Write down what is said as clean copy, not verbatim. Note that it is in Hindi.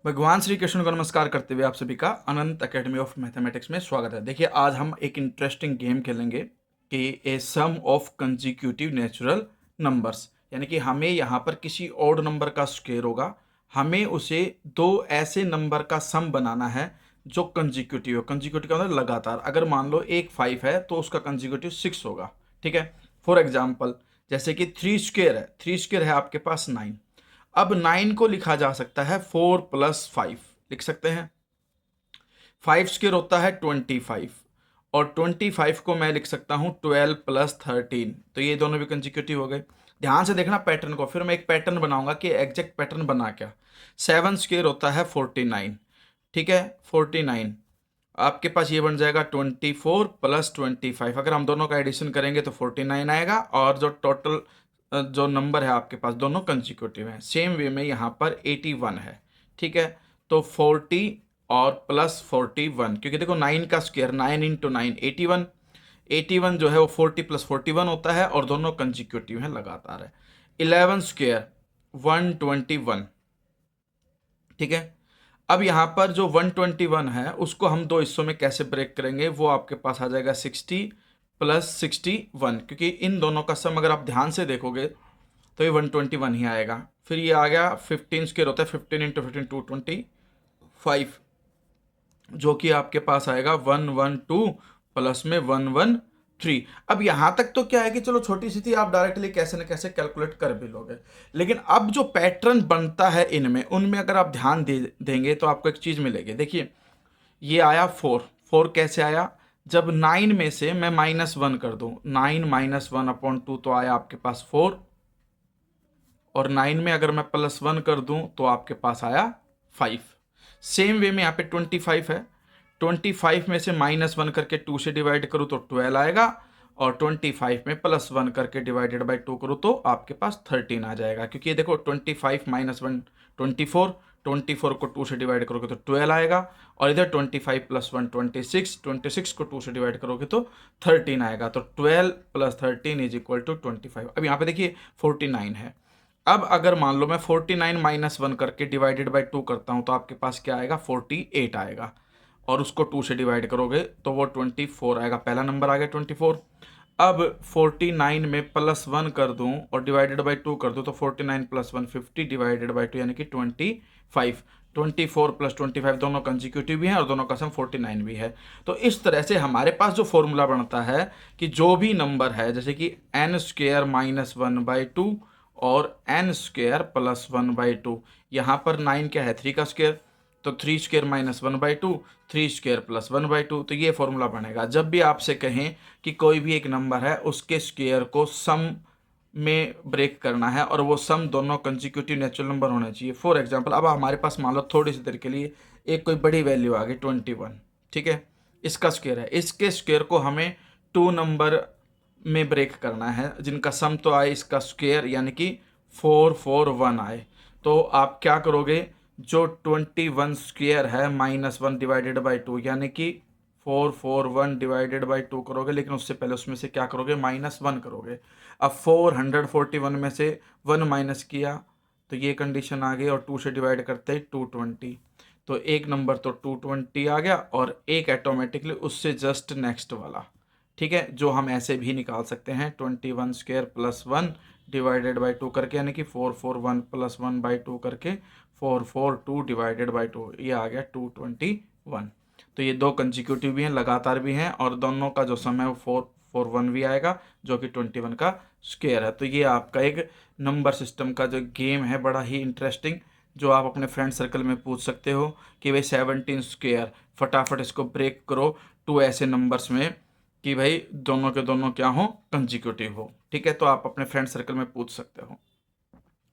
भगवान श्री कृष्ण को नमस्कार करते हुए आप सभी का अनंत एकेडमी ऑफ मैथमेटिक्स में स्वागत है। देखिए, आज हम एक इंटरेस्टिंग गेम खेलेंगे कि ए सम ऑफ कंजिक्यूटिव नेचुरल नंबर्स, यानी कि हमें यहाँ पर किसी ऑड नंबर का स्क्वायर होगा, हमें उसे दो ऐसे नंबर का सम बनाना है जो कंजिक्यूटिव हो। कंजिक्यूटिव का मतलब लगातार। अगर मान लो एक 5 है तो उसका कंजिक्यूटिव 6 होगा। ठीक है, फॉर एग्जाम्पल जैसे कि 3 स्क्वायर है, 3 स्क्वायर है आपके पास 9। अब 9 को लिखा जा सकता है 4 + 5 लिख सकते हैं। 5 स्क्वायर होता है 25 और 25 को मैं लिख सकता हूं 12 + 13। तो ये दोनों भी कंजिक्यूटिव हो गए। ध्यान से देखना पैटर्न को, फिर मैं एक पैटर्न बनाऊंगा कि एग्जैक्ट पैटर्न बना क्या। 7 स्क्वायर होता है 49। ठीक है, 49 आपके पास ये बन जाएगा 24 + 25। अगर हम दोनों का एडिशन करेंगे तो 49 आएगा और जो टोटल जो नंबर है आपके पास दोनों कंसिक्यूटिव हैं। सेम वे में यहाँ पर 81 है। ठीक है, तो 40 और प्लस 41, क्योंकि देखो 9 का स्क्वायर 9 × 9 81। 81 जो है वो 40 + 41 होता है और दोनों कंसिक्यूटिव हैं, लगातार है। 11 स्क्वायर 121। ठीक है, अब यहाँ पर जो 121 है उसको हम दो हिस्सों में कैसे ब्रेक करेंगे, वो आपके पास आ जाएगा 60 + 61, क्योंकि इन दोनों का सम अगर आप ध्यान से देखोगे तो ये 121 ही आएगा। फिर ये आ गया 15 स्क्वायर होता है 15 × 15 225, जो कि आपके पास आएगा 112 प्लस में 113। अब यहां तक तो क्या है कि चलो छोटी सी थी, आप डायरेक्टली कैसे न कैसे कैलकुलेट कर भी लोगे। लेकिन अब जो पैटर्न बनता है इनमें, उनमें अगर आप ध्यान देंगे तो आपको एक चीज मिलेगी। देखिए, ये आया 4। 4 कैसे आया, जब 9 में से मैं -1 कर दूं, 9 - 1/2 तो आया आपके पास 4, और 9 में अगर मैं +1 कर दूं तो आपके पास आया 5। सेम वे में यहाँ पे 25 है, 25 में से -1 करके 2 से डिवाइड करूँ तो 12 आएगा, और 25 में +1 करके डिवाइडेड बाई 2 करूँ तो आपके पास 13 आ जाएगा। क्योंकि ये देखो 25 - 1 24, 24 को 2 से डिवाइड करोगे तो 12 आएगा, और इधर 25 + 1 26, 26 को 2 से डिवाइड करोगे तो 13 आएगा। तो 12 + 13 = 25। अब यहाँ पे देखिए 49 है। अब अगर मान लो मैं 49 - 1 करके डिवाइडेड बाई 2 करता हूं तो आपके पास क्या आएगा, 48 आएगा, और उसको 2 से डिवाइड करोगे तो वो 24 आएगा। पहला नंबर आ गया 24। अब 49 में +1 कर दूं और डिवाइडेड बाई 2 कर दूं तो 49 + 1 50 डिवाइडेड बाई 2 यानी कि 25। 24 + 25 दोनों कंसिक्यूटिव भी हैं और दोनों का सम 49 भी है। तो इस तरह से हमारे पास जो फॉर्मूला बनता है कि जो भी नंबर है, जैसे कि n² - 1/2 और n² + 1/2। यहाँ पर 9 क्या है, 3 का स्क्वायर, तो 3² - 1/2, 3² + 1/2। तो ये फॉर्मूला बनेगा। जब भी आपसे कहें कि कोई भी एक नंबर है उसके स्क्वायर को सम में ब्रेक करना है और वो सम दोनों कंसिक्यूटिव नेचुरल नंबर होने चाहिए। फॉर एग्जांपल, अब हमारे पास मान लो थोड़ी सी देर के लिए एक कोई बड़ी वैल्यू आ गई 21। ठीक है, इसका स्क्वायर है, इसके स्क्वायर को हमें 2 नंबर में ब्रेक करना है जिनका सम तो आए इसका स्क्वायर, यानी कि 441 आए। तो आप क्या करोगे, जो 21 स्क्वायर है -1 डिवाइडेड बाई 2, यानी कि 441 डिवाइडेड बाई 2 करोगे, लेकिन उससे पहले उसमें से क्या करोगे, -1 करोगे। अब 441 में से 1 माइनस किया तो ये कंडीशन आ गई, और 2 से डिवाइड करते ही 220। तो एक नंबर तो 220 आ गया और एक ऑटोमेटिकली उससे जस्ट नेक्स्ट वाला। ठीक है, जो हम ऐसे भी निकाल सकते हैं 21² + 1 डिवाइडेड बाई 2 करके, यानी कि 441 + 1/2 करके 442 डिवाइडेड बाई 2, ये आ गया 221। तो ये दो कंसिक्यूटिव भी हैं, लगातार भी हैं, और दोनों का जो सम है वो 441 भी आएगा, जो कि 21 का स्क्वायर है। तो ये आपका एक नंबर सिस्टम का जो गेम है, बड़ा ही इंटरेस्टिंग, जो आप अपने फ्रेंड सर्कल में पूछ सकते हो कि भाई 17 स्क्वायर, फटाफट इसको ब्रेक करो 2 ऐसे नंबर्स में कि भाई दोनों के दोनों क्या हो, कंसिक्यूटिव हो। ठीक है, तो आप अपने फ्रेंड सर्कल में पूछ सकते हो।